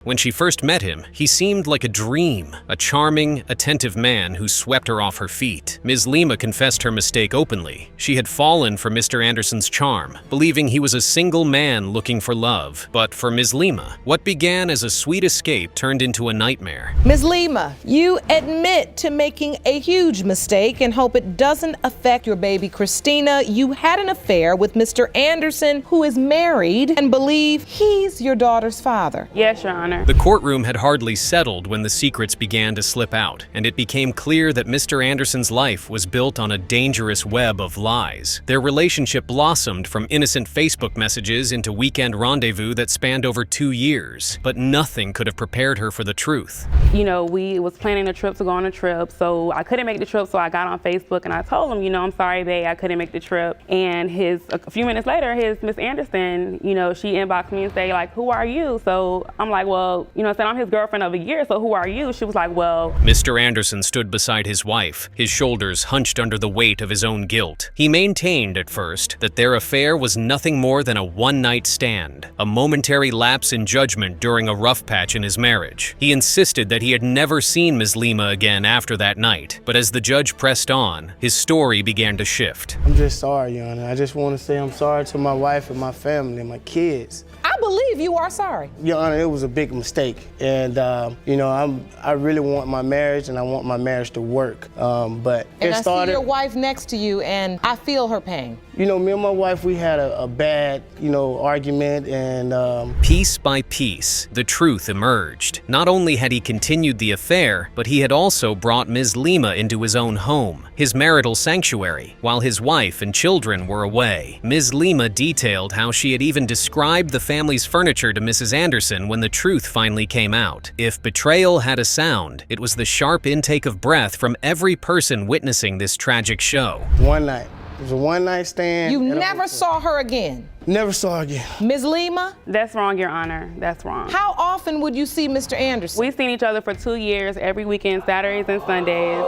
When she first met him, he seemed like a dream, a charming, attentive man who swept her off her feet. Ms. Lima confessed her mistake openly. She had fallen for Mr. Anderson's charm, believing he was a single man looking for love. But for Ms. Lima, what began as a sweet escape turned into a nightmare. Ms. Lima, you admit to making a huge mistake and hope it doesn't affect your baby Christina. You had an affair with Mr. Anderson, who is married, and believe he's your daughter's father. Yes, Your Honor. The courtroom had hardly settled when the secrets began to slip out, and it became clear that Mr. Anderson's life was built on a dangerous web of lies. Their relationship blossomed from innocent Facebook messages into weekend rendezvous that spanned over 2 years, but nothing could have prepared her for the truth. You know, we was planning a trip to go on a trip, so I couldn't make the trip, so I got on Facebook and I told him, I'm sorry, babe, I couldn't make the trip. And a few minutes later, his Miss Anderson, she inboxed me and say, like, who are you? So I'm like, well, I said, I'm his girlfriend of a year, so who are you? She was like, well. Mr. Anderson stood beside his wife, his shoulders hunched under the weight of his own guilt. He maintained at first that their affair was nothing more than a one-night stand, a momentary lapse in judgment during a rough patch in his marriage. He insisted that he had never seen Ms. Lima again after that night, but as the judge pressed on, his story began to shift. I'm just sorry, Your Honor. I just want to say I'm sorry to my wife and my family and my kids. I believe you are sorry. Your Honor, it was a big mistake, and I really want my marriage, and I want my marriage to work. But and it I started. See your wife next to you, and I feel her pain. Me and my wife, we had a bad, argument, and piece by piece, the truth emerged. Not only had he continued the affair, but he had also brought Ms. Lima into his own home, his marital sanctuary, while his wife and children were away. Ms. Lima detailed how she had even described the family's furniture to Mrs. Anderson when the truth finally came out. If betrayal had a sound, it was the sharp intake of breath from every person witnessing this tragic show. One night. It was a one-night stand. You never saw her again? Never saw her again. Ms. Lima? That's wrong, Your Honor. That's wrong. How often would you see Mr. Anderson? We've seen each other for 2 years, every weekend, Saturdays and Sundays.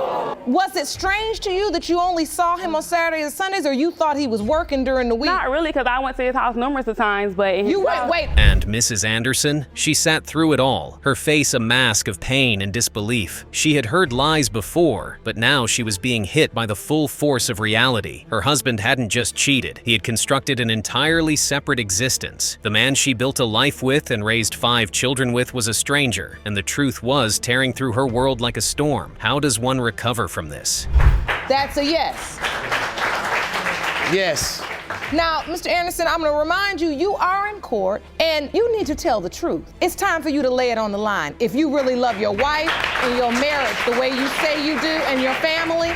Was it strange to you that you only saw him on Saturdays and Sundays, or you thought he was working during the week? Not really, because I went to his house numerous of times, but you wait. And Mrs. Anderson? She sat through it all, her face a mask of pain and disbelief. She had heard lies before, but now she was being hit by the full force of reality. Her husband hadn't just cheated, he had constructed an entirely separate existence. The man she built a life with and raised 5 children with was a stranger, and the truth was tearing through her world like a storm. How does one recover from this? That's a yes. Yes. Now, Mr. Anderson, I'm going to remind you, you are in court, and you need to tell the truth. It's time for you to lay it on the line. If you really love your wife and your marriage the way you say you do and your family.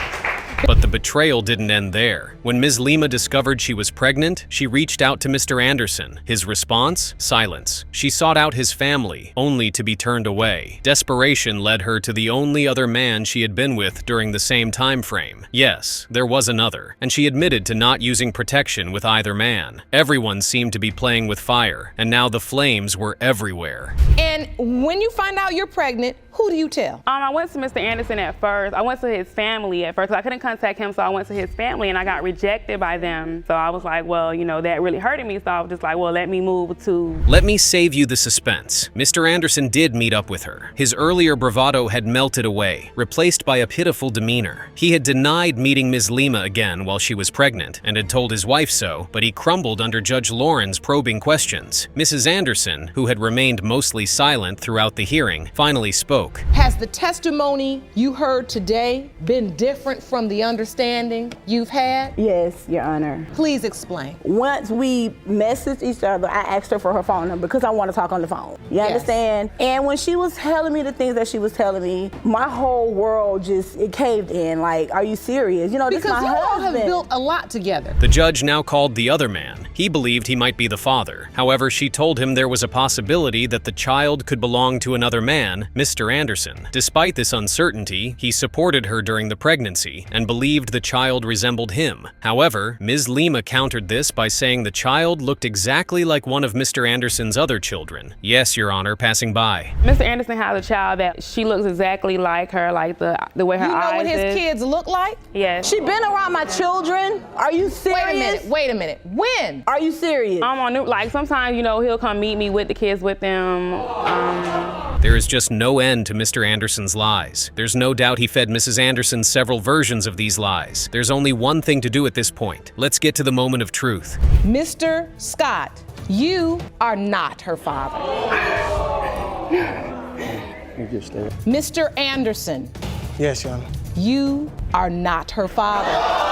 But the betrayal didn't end there. When Ms. Lima discovered she was pregnant, she reached out to Mr. Anderson. His response? Silence. She sought out his family, only to be turned away. Desperation led her to the only other man she had been with during the same time frame. Yes, there was another, and she admitted to not using protection with either man. Everyone seemed to be playing with fire, and now the flames were everywhere. And when you find out you're pregnant, who do you tell? I went to Mr. Anderson at first. I went to his family at first. I couldn't contact him, so I went to his family, and I got rejected by them. So I was like, well, that really hurted me. So I was just like, well, let me move to. Let me save you the suspense. Mr. Anderson did meet up with her. His earlier bravado had melted away, replaced by a pitiful demeanor. He had denied meeting Ms. Lima again while she was pregnant and had told his wife so, but he crumbled under Judge Lauren's probing questions. Mrs. Anderson, who had remained mostly silent throughout the hearing, finally spoke. Has the testimony you heard today been different from the understanding you've had? Yes, Your Honor. Please explain. Once we messaged each other, I asked her for her phone number because I want to talk on the phone. You understand? And when she was telling me the things that she was telling me, my whole world it caved in. Like, are you serious? This because is my you all have husband. built a lot together. The judge now called the other man. He believed he might be the father. However, she told him there was a possibility that the child could belong to another man, Mr. Anderson. Despite this uncertainty, he supported her during the pregnancy and and believed the child resembled him. However, Ms. Lima countered this by saying the child looked exactly like one of Mr. Anderson's other children. Yes, Your Honor, passing by. Mr. Anderson has a child that she looks exactly like her, like the way her eyes is. You know what his kids look like? Yes. She been around my children. Are you serious? Wait a minute. When? Are you serious? I'm on new, like sometimes, you know, he'll come meet me with the kids with them. There is just no end to Mr. Anderson's lies. There's no doubt he fed Mrs. Anderson several versions of these lies. There's only one thing to do at this point. Let's get to the moment of truth. Mr. Scott, you are not her father. Mr. Anderson, Yes, Your Honor. you are not her father.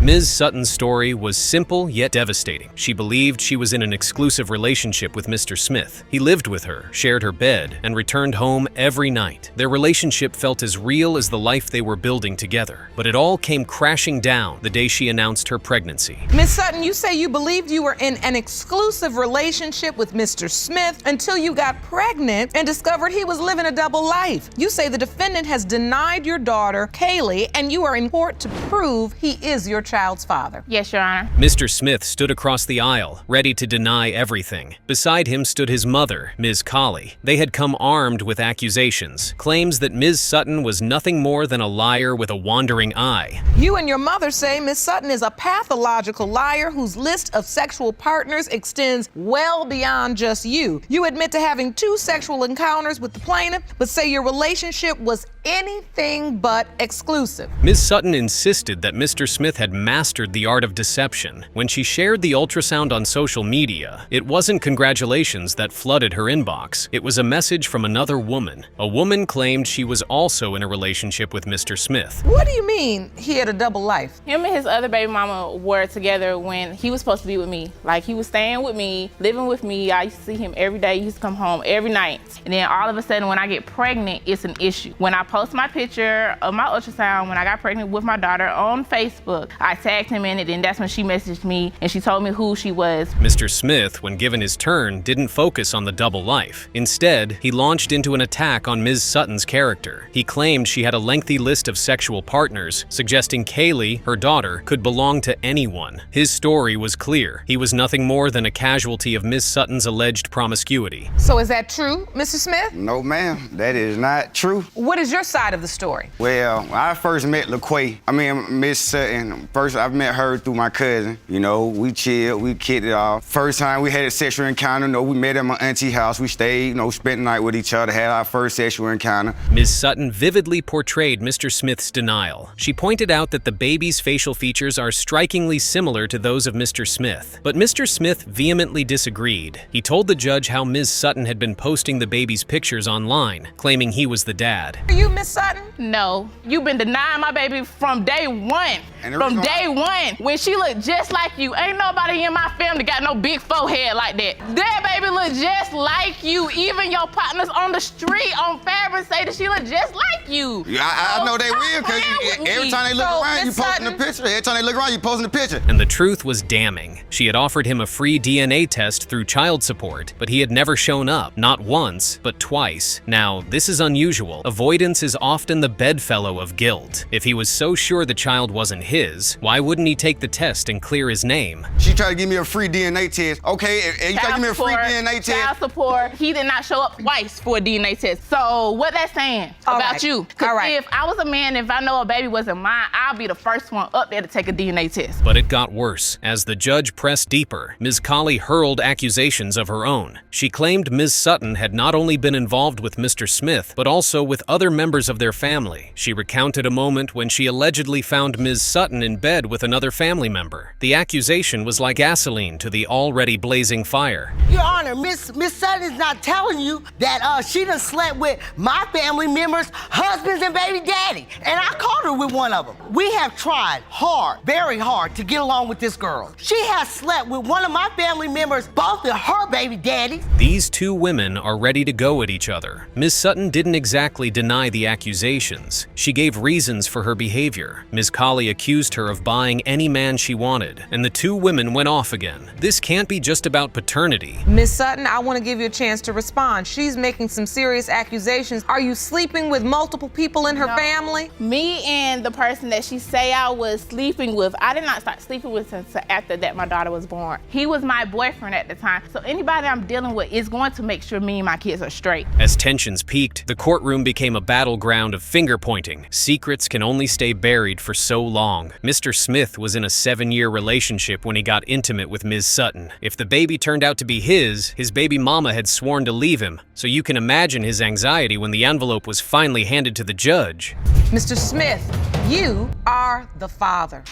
Ms. Sutton's story was simple yet devastating. She believed she was in an exclusive relationship with Mr. Smith. He lived with her, shared her bed, and returned home every night. Their relationship felt as real as the life they were building together. But it all came crashing down the day she announced her pregnancy. Miss Sutton, you say you believed you were in an exclusive relationship with Mr. Smith until you got pregnant and discovered he was living a double life. You say the defendant has denied your daughter, Kaylee, and you are in court to prove he is your child's father. Yes, Your Honor. Mr. Smith stood across the aisle, ready to deny everything. Beside him stood his mother, Ms. Colley. They had come armed with accusations, claims that Ms. Sutton was nothing more than a liar with a wandering eye. You and your mother say Miss Sutton is a pathological liar whose list of sexual partners extends well beyond just you. You admit to having 2 sexual encounters with the plaintiff, but say your relationship was anything but exclusive. Ms. Sutton insisted that Mr. Smith had mastered the art of deception. When she shared the ultrasound on social media, it wasn't congratulations that flooded her inbox. It was a message from another woman. A woman claimed she was also in a relationship with Mr. Smith. What do you mean he had a double life? Him and his other baby mama were together when he was supposed to be with me. Like, he was staying with me, living with me. I used to see him every day. He used to come home every night. And then all of a sudden, when I get pregnant, it's an issue. When I post my picture of my ultrasound when I got pregnant with my daughter on Facebook, I tagged him in it, and that's when she messaged me and she told me who she was. Mr. Smith, when given his turn, didn't focus on the double life. Instead, he launched into an attack on Ms. Sutton's character. He claimed she had a lengthy list of sexual partners, suggesting Kaylee, her daughter, could belong to anyone. His story was clear. He was nothing more than a casualty of Ms. Sutton's alleged promiscuity. So is that true, Mr. Smith? No, ma'am, that is not true. What is your side of the story? Well, I first met Miss Sutton. First, I met her through my cousin. You know, we chilled, we kicked it off. First time we had a sexual encounter, we met at my auntie's house. We stayed, spent the night with each other, had our first sexual encounter. Ms. Sutton vividly portrayed Mr. Smith's denial. She pointed out that the baby's facial features are strikingly similar to those of Mr. Smith. But Mr. Smith vehemently disagreed. He told the judge how Ms. Sutton had been posting the baby's pictures online, claiming he was the dad. Are you Miss Sutton? No, you've been denying my baby from day one. From day one, when she looked just like you. Ain't nobody in my family got no big forehead like that. That baby look just like you. Even your partners on the street on Fabric say that she look just like you. I know they will, because every time they look around, you posting the picture. Every time they look around, you posting the picture. And the truth was damning. She had offered him a free DNA test through child support, but he had never shown up, not once, but twice. Now, this is unusual. Avoidance is often the bedfellow of guilt. If he was so sure the child wasn't his, why wouldn't he take the test and clear his name? She tried to give me a free DNA test. Okay, you tried to give me a free DNA test. Child support, he did not show up twice for a DNA test. So what that's saying about you? Because if I was a man, if I know a baby wasn't mine, I'll be the first one up there to take a DNA test. But it got worse. As the judge pressed deeper, Ms. Colley hurled accusations of her own. She claimed Ms. Sutton had not only been involved with Mr. Smith, but also with other members of their family. She recounted a moment when she allegedly found Ms. Sutton in bed with another family member. The accusation was like gasoline to the already blazing fire. Your Honor, Miss Sutton is not telling you that she done slept with my family members' husbands and baby daddy. And I caught her with one of them. We have tried hard, very hard, to get along with this girl. She has slept with one of my family members, both of her baby daddies. These two women are ready to go at each other. Ms. Sutton didn't exactly deny the accusations. She gave reasons for her behavior. Ms. Colley accused her of buying any man she wanted, and the two women went off again. This can't be just about paternity. Miss Sutton, I want to give you a chance to respond. She's making some serious accusations. Are you sleeping with multiple people in her family? Me and the person that she say I was sleeping with, I did not start sleeping with until after that my daughter was born. He was my boyfriend at the time. So anybody I'm dealing with is going to make sure me and my kids are straight. As tensions peaked, the courtroom became a battleground of finger-pointing. Secrets can only stay buried for so long. Mr. Smith was in a 7-year relationship when he got intimate with Ms. Sutton. If the baby turned out to be his baby mama had sworn to leave him, so you can imagine his anxiety when the envelope was finally handed to the judge. Mr. Smith, you are the father.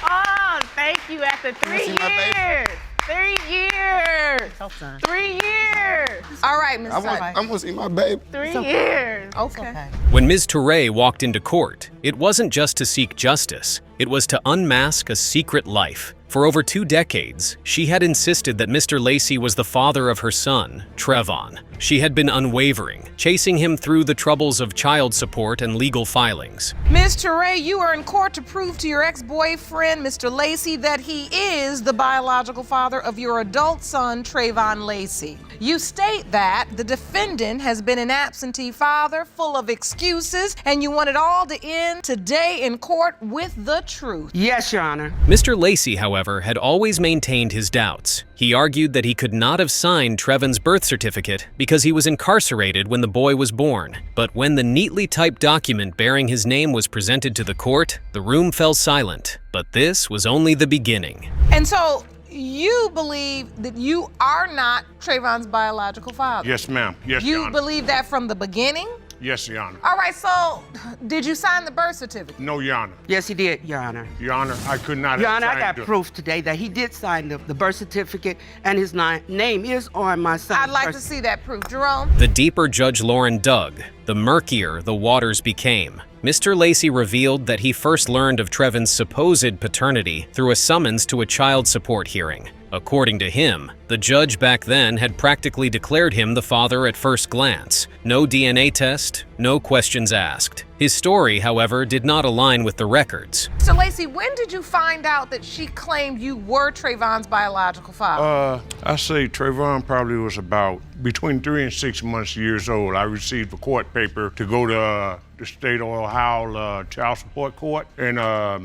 Oh, thank you. After 3 years. 3 years. 3 years. All right, Miss Sutton. I want to see my baby. 3 years. Okay. When Ms. Touré walked into court, it wasn't just to seek justice, it was to unmask a secret life. For over 2 decades, she had insisted that Mr. Lacy was the father of her son, Trevon. She had been unwavering, chasing him through the troubles of child support and legal filings. Ms. Touré, you are in court to prove to your ex-boyfriend, Mr. Lacy, that he is the biological father of your adult son, Trevon Lacy. You state that the defendant has been an absentee father, full of excuses, and you want it all to end today in court with the truth. Yes, Your Honor. Mr. Lacy, however, had always maintained his doubts. He argued that he could not have signed Trevon's birth certificate because he was incarcerated when the boy was born. But when the neatly typed document bearing his name was presented to the court, the room fell silent. But this was only the beginning. And so, you believe that you are not Trevon's biological father? Yes, ma'am. Yes, Your You Honor. believe that from the beginning? Yes, Your Honor. All right, so did you sign the birth certificate? No, Your Honor. Yes, he did, Your Honor. Your Honor, I could not Your have Honor, I signed got proof today that he did sign the birth certificate, and his name is on my son's I'd like birth to see that proof. Jerome? The deeper Judge Lauren dug, the murkier the waters became. Mr. Lacy revealed that he first learned of Trevon's supposed paternity through a summons to a child support hearing. According to him, the judge back then had practically declared him the father at first glance. No DNA test, no questions asked. His story, however, did not align with the records. So, Lacy, when did you find out that she claimed you were Trevon's biological father? I say Trevon probably was about between 3 and 6 months years old. I received a court paper to go to the state of Ohio child support court, and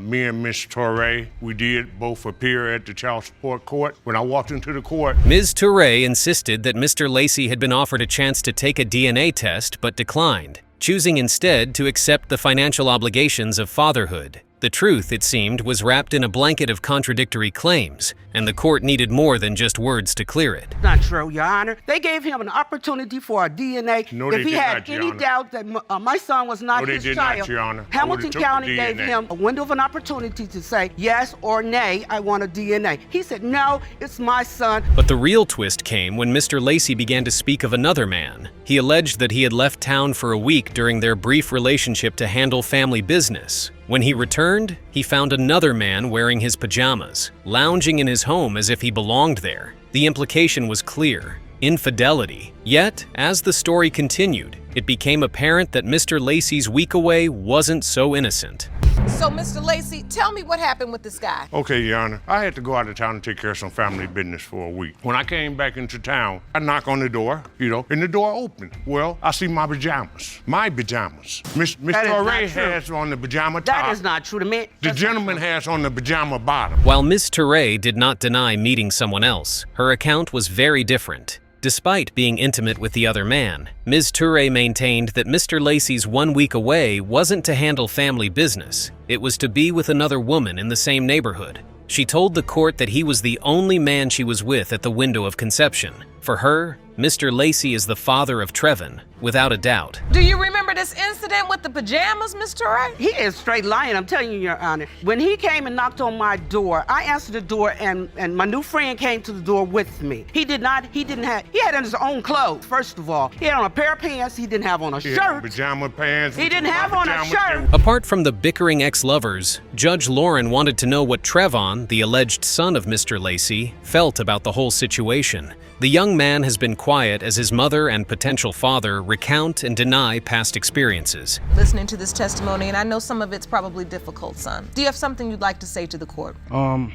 me and Miss Touré, we did both appear at the child support court. When I walked into the court, Ms. Touré insisted that Mr. Lacy had been offered a chance to take a DNA test but declined, choosing instead to accept the financial obligations of fatherhood. The truth, it seemed, was wrapped in a blanket of contradictory claims, and the court needed more than just words to clear it. Not true, Your Honor. They gave him an opportunity for a DNA. No, if they he did had not, Your any Honor. doubt that my son was not No, they his did child, not, Your Honor. I Hamilton would've took the County gave DNA. him a window of an opportunity to say yes or nay, I want a DNA. He said, no, it's my son. But the real twist came when Mr. Lacy began to speak of another man. He alleged that he had left town for a week during their brief relationship to handle family business. When he returned, he found another man wearing his pajamas, lounging in his home as if he belonged there. The implication was clear: infidelity. Yet, as the story continued, it became apparent that Mr. Lacy's week away wasn't so innocent. So, Mr. Lacy, tell me what happened with this guy. okay, Your Honor, I had to go out of town and take care of some family business for a week. When I came back into town, I knock on the door, and the door opened. Well, I see my pajamas. My pajamas. Miss That is not Touré true. has on the pajama top. That is not true to me. The gentleman has on the pajama bottom. While Miss Touré did not deny meeting someone else, her account was very different. Despite being intimate with the other man, Ms. Touré maintained that Mr. Lacy's 1 week away wasn't to handle family business. It was to be with another woman in the same neighborhood. She told the court that he was the only man she was with at the window of conception. For her, Mr. Lacy is the father of Trevon, without a doubt. Do you remember this incident with the pajamas, Miss Touré? He is straight lying, I'm telling you, Your Honor. When he came and knocked on my door, I answered the door, and my new friend came to the door with me. He had on his own clothes, first of all. He had on a pair of pants, he didn't have on a He had shirt. pajama pants. He didn't my have on a pajamas, shirt. Apart from the bickering ex-lovers, Judge Lauren wanted to know what Trevon, the alleged son of Mr. Lacy, felt about the whole situation. The young man has been quiet as his mother and potential father recount and deny past experiences. Listening to this testimony, and I know some of it's probably difficult, son. Do you have something you'd like to say to the court?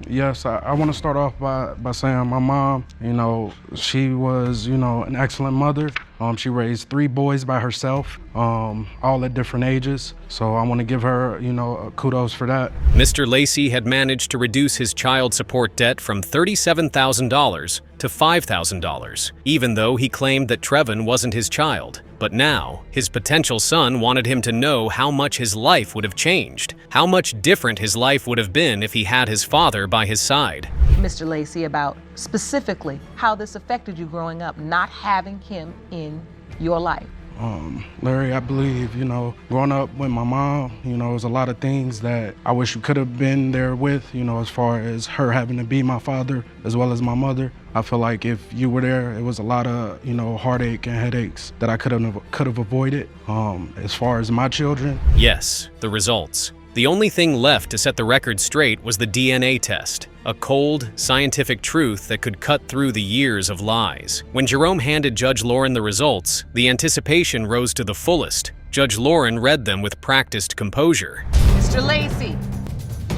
Yes, I want to start off by saying my mom, she was, an excellent mother. She raised 3 boys by herself, all at different ages. So I want to give her, kudos for that. Mr. Lacy had managed to reduce his child support debt from $37,000 to $5,000, even though he claimed that Trevon wasn't his child. But now, his potential son wanted him to know how much his life would have changed, how much different his life would have been if he had his father by his side. Mr. Lacy, about specifically how this affected you growing up, not having him in your life. Larry, I believe, growing up with my mom, there's a lot of things that I wish you could have been there with, as far as her having to be my father as well as my mother. I feel like if you were there, it was a lot of, heartache and headaches that I could have avoided. As far as my children. Yes, the results. The only thing left to set the record straight was the DNA test, a cold, scientific truth that could cut through the years of lies. When Jerome handed Judge Lauren the results, the anticipation rose to the fullest. Judge Lauren read them with practiced composure. Mr. Lacy,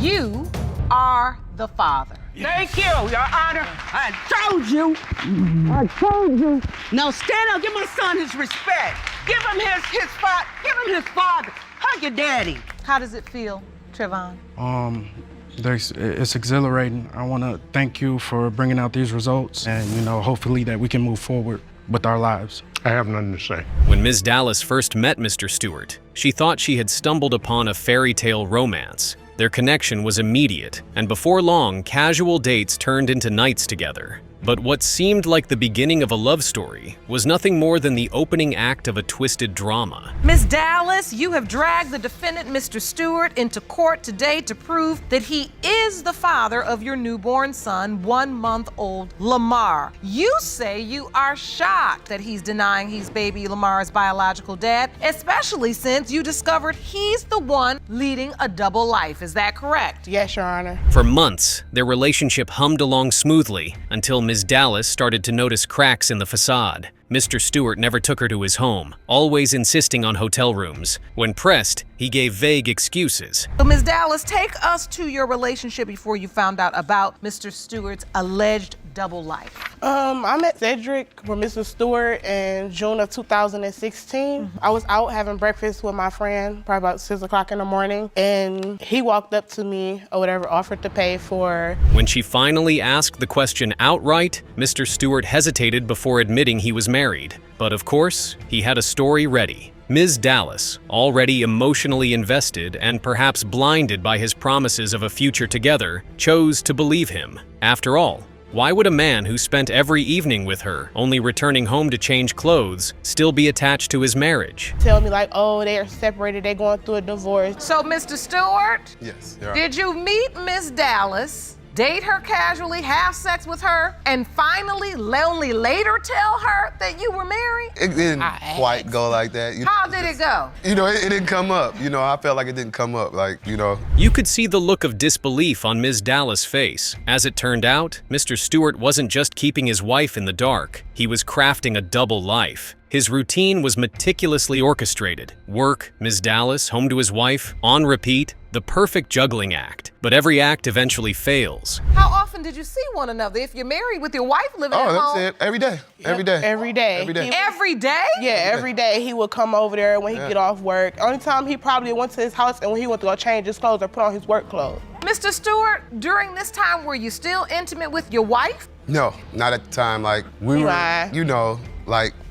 you are the father. Thank you, Your Honor. I told you. I told you. Now stand up, give my son his respect. Give him his spot. Give him his father. Hug your daddy. How does it feel, Trevon? It's exhilarating. I want to thank you for bringing out these results and, hopefully that we can move forward with our lives. I have nothing to say. When Ms. Dallas first met Mr. Stewart, she thought she had stumbled upon a fairy tale romance. Their connection was immediate, and before long, casual dates turned into nights together. But what seemed like the beginning of a love story was nothing more than the opening act of a twisted drama. Ms. Dallas, you have dragged the defendant, Mr. Stewart, into court today to prove that he is the father of your newborn son, 1-month-old Lamar. You say you are shocked that he's denying he's baby Lamar's biological dad, especially since you discovered he's the one leading a double life. Is that correct? Yes, Your Honor. For months, their relationship hummed along smoothly until Ms. Dallas started to notice cracks in the facade. Mr. Stewart never took her to his home, always insisting on hotel rooms. When pressed, he gave vague excuses. So, Ms. Dallas, take us to your relationship before you found out about Mr. Stewart's alleged double life. I met Cedric with Mr. Stewart in June of 2016. I was out having breakfast with my friend, probably about 6 o'clock in the morning, and he walked up to me or whatever, offered to pay for. When she finally asked the question outright, Mr. Stewart hesitated before admitting he was married. But of course, he had a story ready. Ms. Dallas, already emotionally invested and perhaps blinded by his promises of a future together, chose to believe him. After all, why would a man who spent every evening with her, only returning home to change clothes, still be attached to his marriage? Tell me like, oh, they are separated, they're going through a divorce. So, Mr. Stewart? Yes. Did you meet Ms. Dallas, date her casually, have sex with her, and finally only later tell her that you were married? It didn't quite go like that. How did it go? It didn't come up. I felt like it didn't come up. You could see the look of disbelief on Ms. Dallas' face. As it turned out, Mr. Stewart wasn't just keeping his wife in the dark. He was crafting a double life. His routine was meticulously orchestrated. Work, Ms. Dallas, home to his wife, on repeat, the perfect juggling act. But every act eventually fails. How often did you see one another if you're married with your wife living at home? Oh, that's it. Every day. Every day. Every day. Every day. Every day? Yeah, every day he would come over there when he get off work. Only time he probably went to his house and when he went to go change his clothes or put on his work clothes. Mr. Stewart, during this time, were you still intimate with your wife? No, not at the time. We were, I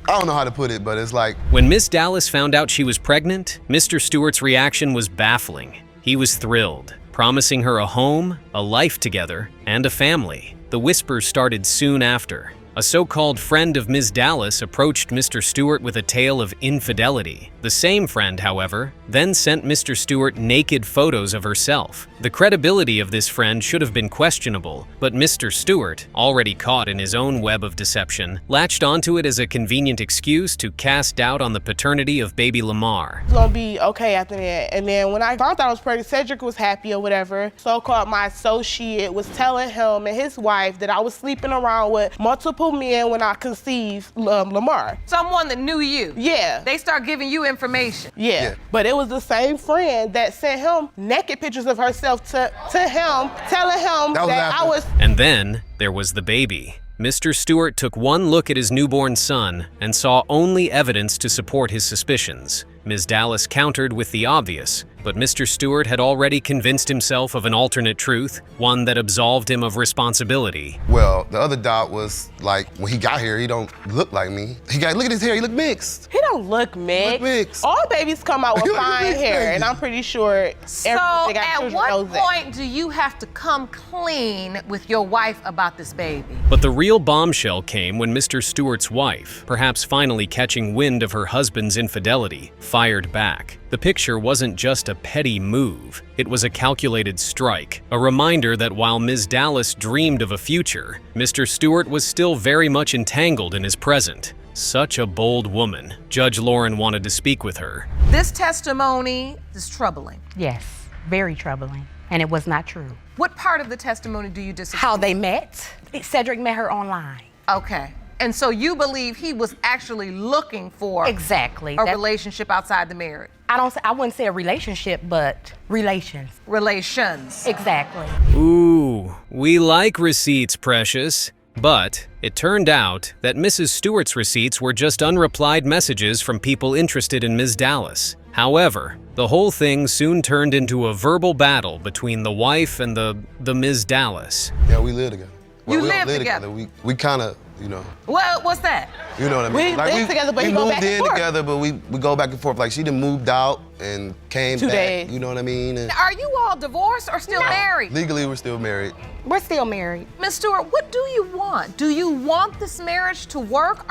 don't know how to put it, but it's like. When Miss Dallas found out she was pregnant, Mr. Stewart's reaction was baffling. He was thrilled, promising her a home, a life together, and a family. The whispers started soon after. A so-called friend of Ms. Dallas approached Mr. Stewart with a tale of infidelity. The same friend, however, then sent Mr. Stewart naked photos of herself. The credibility of this friend should have been questionable, but Mr. Stewart, already caught in his own web of deception, latched onto it as a convenient excuse to cast doubt on the paternity of baby Lamar. It's gonna be okay after that. And then when I found out I was pregnant, Cedric was happy or whatever. So-called my associate was telling him and his wife that I was sleeping around with multiple put me in when I conceived Lamar. Someone that knew you. Yeah. They start giving you information. Yeah. But it was the same friend that sent him naked pictures of herself to him, telling him that I was. And then there was the baby. Mr. Stewart took one look at his newborn son and saw only evidence to support his suspicions. Ms. Dallas countered with the obvious, but Mr. Stewart had already convinced himself of an alternate truth, one that absolved him of responsibility. Well, the other doubt was, like, when he got here, he don't look like me. Look at his hair, he look mixed. He don't look mixed. All babies come out with fine hair, and I'm pretty sure everybody got children knows that. At what point do you have to come clean with your wife about this baby? But the real bombshell came when Mr. Stewart's wife, perhaps finally catching wind of her husband's infidelity, fired back. The picture wasn't just a petty move, it was a calculated strike, a reminder that while Ms. Dallas dreamed of a future, Mr. Stewart was still very much entangled in his present. Such a bold woman. Judge Lauren wanted to speak with her. This testimony is troubling. Yes, very troubling, and it was not true. What part of the testimony do you disagree? How they met. Cedric met her online. Okay. And so you believe he was actually looking for exactly a relationship outside the marriage? I wouldn't say a relationship, but relations. Relations. Exactly. Ooh, we like receipts, precious. But it turned out that Mrs. Stewart's receipts were just unreplied messages from people interested in Ms. Dallas. However, the whole thing soon turned into a verbal battle between the wife and the Ms. Dallas. Yeah, we live together. Well, you we live don't together? We kind of, you know. Well, what's that? You know what I mean? We live together, but we go back and forth. We moved in together, but we go back and forth. Like, she done moved out and came 2 back. days. You know what I mean? And Are you all divorced or still married? legally, we're still married. We're still married. Ms. Stewart, what do you want? Do you want this marriage to work?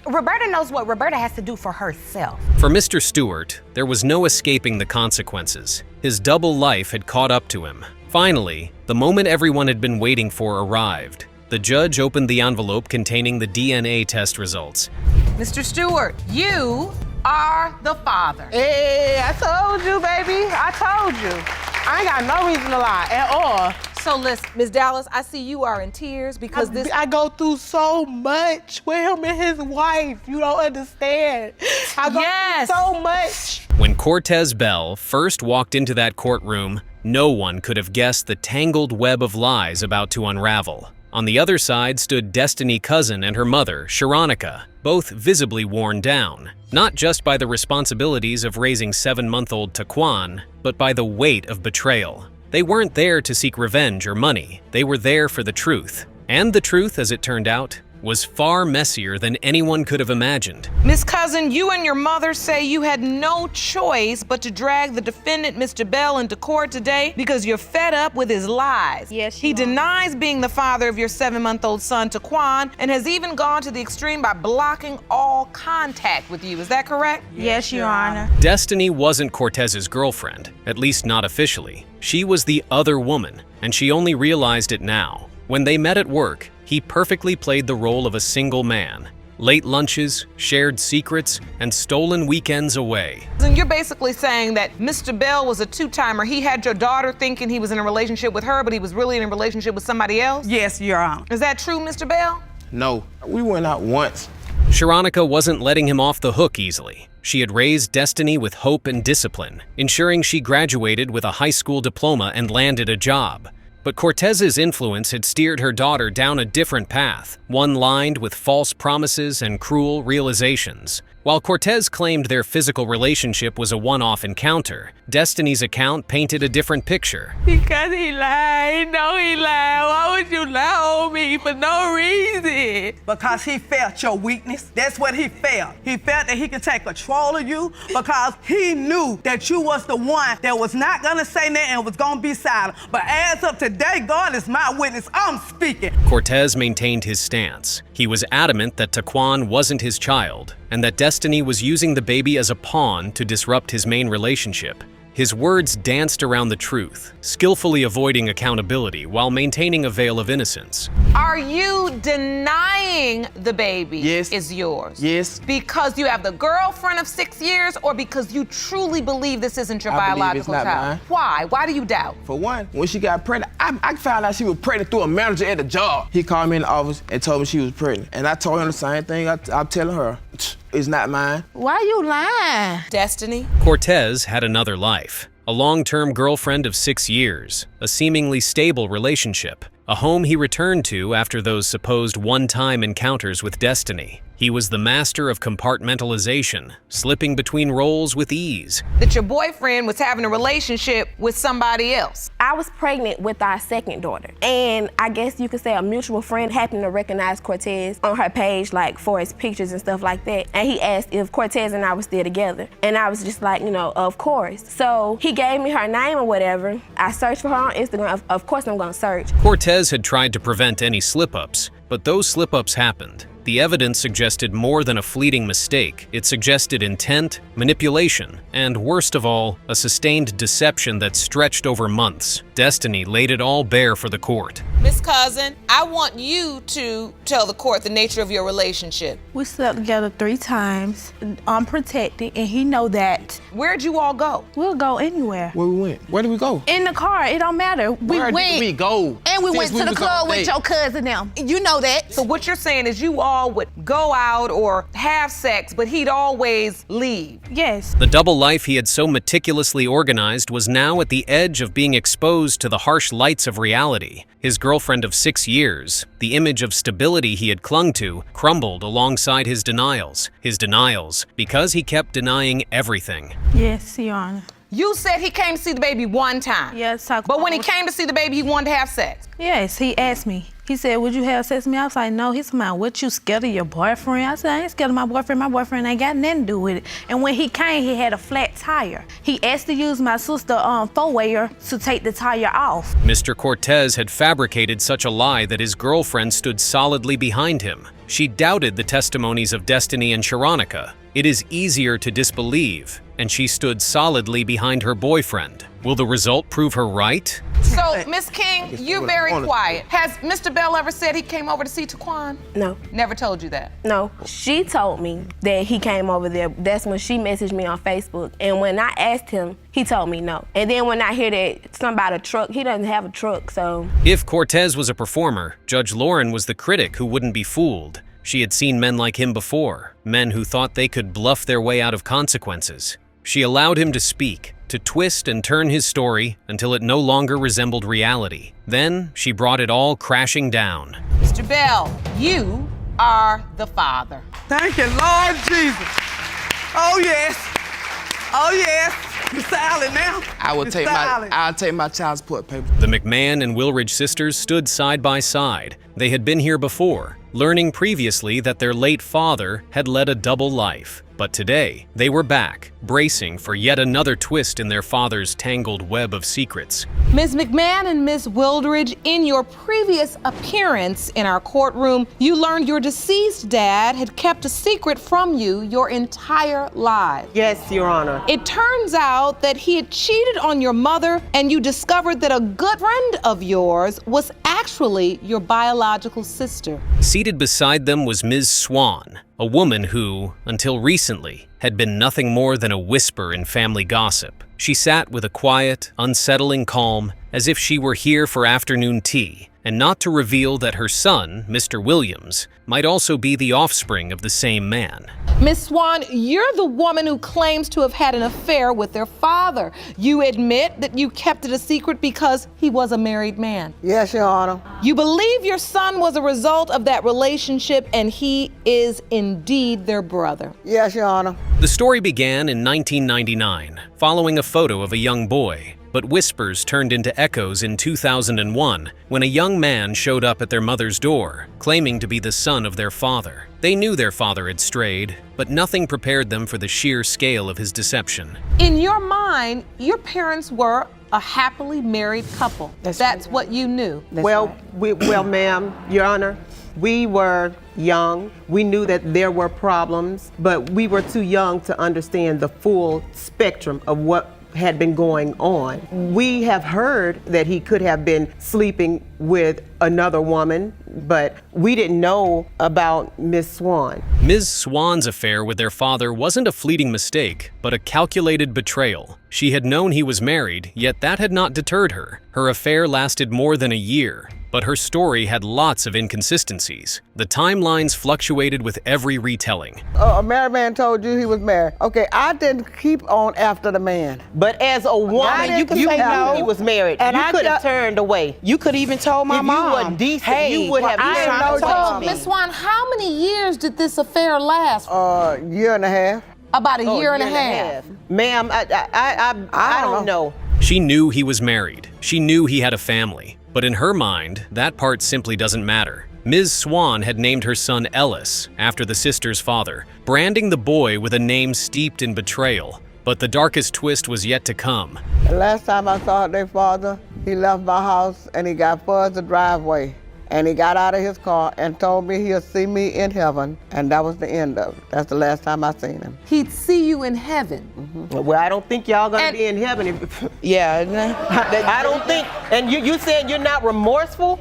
Roberta knows what Roberta has to do for herself. For Mr. Stewart, there was no escaping the consequences. His double life had caught up to him. Finally, the moment everyone had been waiting for arrived. The judge opened the envelope containing the DNA test results. Mr. Stewart, you are the father. Hey, I told you, baby. I told you. I ain't got no reason to lie at all. So listen, Ms. Dallas, I see you are in tears because I go through so much with him and his wife. You don't understand. I go through so much. When Cortez Bell first walked into that courtroom, no one could have guessed the tangled web of lies about to unravel. On the other side stood Destiny Cousin and her mother, Sharonica, both visibly worn down, not just by the responsibilities of raising 7-month-old Taquan, but by the weight of betrayal. They weren't there to seek revenge or money, they were there for the truth. And the truth, as it turned out, was far messier than anyone could have imagined. Miss Cousin, you and your mother say you had no choice but to drag the defendant, Mr. Bell, into court today because you're fed up with his lies. Yes, he denies being the father of your 7-month-old son, Taquan, and has even gone to the extreme by blocking all contact with you. Is that correct? Yes, Your Honor. Destiny wasn't Cortez's girlfriend, at least not officially. She was the other woman, and she only realized it now. When they met at work, he perfectly played the role of a single man. Late lunches, shared secrets, and stolen weekends away. And you're basically saying that Mr. Bell was a two-timer. He had your daughter thinking he was in a relationship with her, but he was really in a relationship with somebody else? Yes, Your Honor. Is that true, Mr. Bell? No, we went out once. Sharonica wasn't letting him off the hook easily. She had raised Destiny with hope and discipline, ensuring she graduated with a high school diploma and landed a job. But Cortez's influence had steered her daughter down a different path, one lined with false promises and cruel realizations. While Cortez claimed their physical relationship was a one-off encounter, Destiny's account painted a different picture. Because he lied. No, he lied. Why would you lie on me for no reason? Because he felt your weakness. That's what he felt. He felt that he could take control of you because he knew that you was the one that was not gonna say nothing and was gonna be silent. But as of today, God is my witness. I'm speaking. Cortez maintained his stance. He was adamant that Taquan wasn't his child, and that Destiny was using the baby as a pawn to disrupt his main relationship. His words danced around the truth, skillfully avoiding accountability while maintaining a veil of innocence. Are you denying the baby is yours? Yes. Because you have the girlfriend of 6 years, or because you truly believe this isn't your biological it's not child? mine. Why? Why do you doubt? For one, when she got pregnant, I found out she was pregnant through a manager at the job. He called me in the office and told me she was pregnant. And I told him the same thing I'm telling her. It's not mine. Why you lying? Destiny? Cortez had another life. A long-term girlfriend of 6 years, a seemingly stable relationship, a home he returned to after those supposed one-time encounters with Destiny. He was the master of compartmentalization, slipping between roles with ease. That your boyfriend was having a relationship with somebody else. I was pregnant with our second daughter. And I guess you could say a mutual friend happened to recognize Cortez on her page, like for his pictures and stuff like that. And he asked if Cortez and I were still together. And I was just like, of course. So he gave me her name or whatever. I searched for her on Instagram. Of course I'm gonna search. Cortez had tried to prevent any slip-ups, but those slip-ups happened. The evidence suggested more than a fleeting mistake. It suggested intent, manipulation, and worst of all, a sustained deception that stretched over months. Destiny laid it all bare for the court. Miss Cousin, I want you to tell the court the nature of your relationship. We slept together 3 times, unprotected, and he know that. Where'd you all go? We'll go anywhere. Where we went? Where did we go? In the car, it don't matter. Where did we go? And we went Since to the was club on a with date. your cousin them. You know that. So what you're saying is you all would go out or have sex, but he'd always leave. Yes. The double life he had so meticulously organized was now at the edge of being exposed to the harsh lights of reality. His girlfriend of 6 years, the image of stability he had clung to, crumbled alongside his denials. His denials, because he kept denying everything. Yes, Your Honor. You said he came to see the baby one time. Yes, but when he came to see the baby, he wanted to have sex. Yes, he asked me. He said, would you have sex with me? I was like, no. He's like, what, you scared of your boyfriend? I said, I ain't scared of my boyfriend. My boyfriend ain't got nothing to do with it. And when he came, he had a flat tire. He asked to use my sister four-wayer to take the tire off. Mr. Cortez had fabricated such a lie that his girlfriend stood solidly behind him. She doubted the testimonies of Destiny and Sharonica. It is easier to disbelieve, and she stood solidly behind her boyfriend. Will the result prove her right? So, Miss King, you're very quiet. Has Mr. Bell ever said he came over to see Taquan? No. Never told you that? No. She told me that he came over there. That's when she messaged me on Facebook. And when I asked him, he told me no. And then when I hear that something about a truck, he doesn't have a truck, so. If Cortez was a performer, Judge Lauren was the critic who wouldn't be fooled. She had seen men like him before, men who thought they could bluff their way out of consequences. She allowed him to speak, to twist and turn his story until it no longer resembled reality. Then she brought it all crashing down. Mr. Bell, you are the father. Thank you, Lord Jesus. Oh, yes. Oh, yes. You're silent now. I'll take my child support paper. The McMahon and Wilridge sisters stood side by side. They had been here before, learning previously that their late father had led a double life. But today, they were back, bracing for yet another twist in their father's tangled web of secrets. Ms. McMahon and Ms. Wildridge, in your previous appearance in our courtroom, you learned your deceased dad had kept a secret from you your entire life. Yes, Your Honor. It turns out that he had cheated on your mother, and you discovered that a good friend of yours was actually your biological sister. Seated beside them was Ms. Swan, a woman who, until recently, had been nothing more than a whisper in family gossip. She sat with a quiet, unsettling calm, as if she were here for afternoon tea, and not to reveal that her son, Mr. Williams, might also be the offspring of the same man. Miss Swan, you're the woman who claims to have had an affair with their father. You admit that you kept it a secret because he was a married man. Yes, Your Honor. You believe your son was a result of that relationship and he is indeed their brother. Yes, Your Honor. The story began in 1999, following a photo of a young boy. But whispers turned into echoes in 2001 when a young man showed up at their mother's door, claiming to be the son of their father. They knew their father had strayed, but nothing prepared them for the sheer scale of his deception. In your mind, your parents were a happily married couple. That's what you knew. Well, ma'am, Your Honor, we were young. We knew that there were problems, but we were too young to understand the full spectrum of what had been going on. We have heard that he could have been sleeping with another woman, but we didn't know about Miss Swan. Ms. Swan's affair with their father wasn't a fleeting mistake, but a calculated betrayal. She had known he was married, yet that had not deterred her. Her affair lasted more than a year, but her story had lots of inconsistencies. The timelines fluctuated with every retelling. A married man told you he was married. Okay, I didn't keep on after the man. But as a woman, you could say no, he was married. And you could have turned away. You could even told my mom. If you were decent, you would have told me. Miss Swan, how many years did this affair last? Year and a half. About a year and a half. Ma'am, I don't know. She knew he was married. She knew he had a family. But in her mind, that part simply doesn't matter. Ms. Swan had named her son Ellis after the sister's father, branding the boy with a name steeped in betrayal. But the darkest twist was yet to come. The last time I saw their father, he left my house and he got towards the driveway. And he got out of his car and told me he'll see me in heaven. And that was the end of it. That's the last time I seen him. He'd see you in heaven. Mm-hmm. Well, I don't think y'all gonna be in heaven. I don't think, and you said you're not remorseful?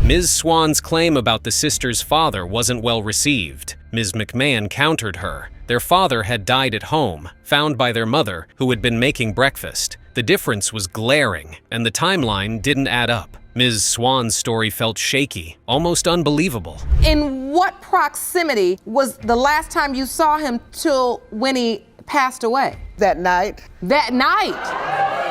Ms. Swan's claim about the sister's father wasn't well received. Ms. McMahon countered her. Their father had died at home, found by their mother, who had been making breakfast. The difference was glaring, and the timeline didn't add up. Ms. Swan's story felt shaky, almost unbelievable. In what proximity was the last time you saw him till when he passed away? That night. That night?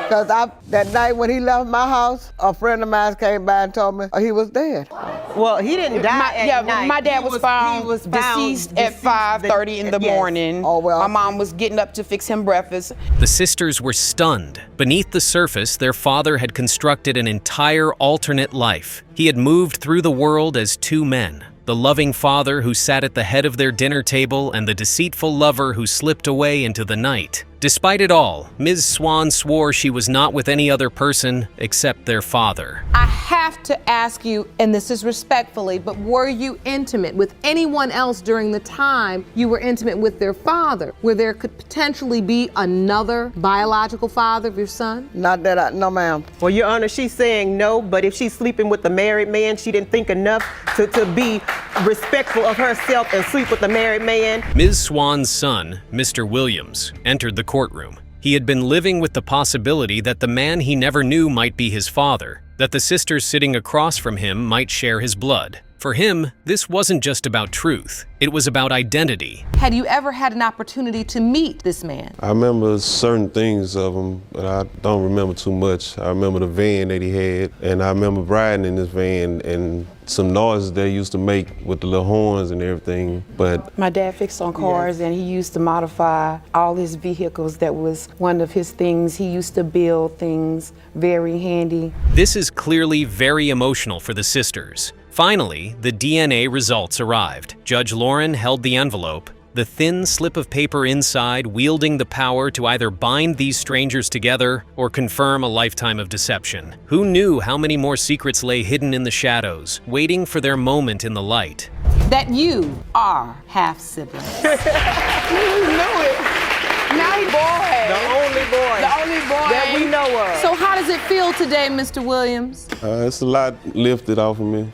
Because that night when he left my house, a friend of mine came by and told me he was dead. Well, he didn't die at night. My dad was found deceased at 5:30 in the morning. Oh, well. My mom was getting up to fix him breakfast. The sisters were stunned. Beneath the surface, their father had constructed an entire alternate life. He had moved through the world as two men. The loving father who sat at the head of their dinner table and the deceitful lover who slipped away into the night. Despite it all, Ms. Swan swore she was not with any other person except their father. I have to ask you, and this is respectfully, but were you intimate with anyone else during the time you were intimate with their father, where there could potentially be another biological father of your son? Not that no ma'am. Well, Your Honor, she's saying no, but if she's sleeping with a married man, she didn't think enough to be respectful of herself and sleep with a married man. Ms. Swan's son, Mr. Williams, entered the courtroom. He had been living with the possibility that the man he never knew might be his father, that the sisters sitting across from him might share his blood. For him, this wasn't just about truth, it was about identity. Had you ever had an opportunity to meet this man? I remember certain things of him, but I don't remember too much. I remember the van that he had, and I remember riding in this van and some noises they used to make with the little horns and everything, but... My dad fixed on cars, and he used to modify all his vehicles. That was one of his things. He used to build things very handy. This is clearly very emotional for the sisters. Finally, the DNA results arrived. Judge Lauren held the envelope, the thin slip of paper inside wielding the power to either bind these strangers together or confirm a lifetime of deception. Who knew how many more secrets lay hidden in the shadows, waiting for their moment in the light? That you are half siblings. You knew it. Now he boy. The only boy. The only boy that we know of. So how does it feel today, Mr. Williams? It's a lot lifted off of me.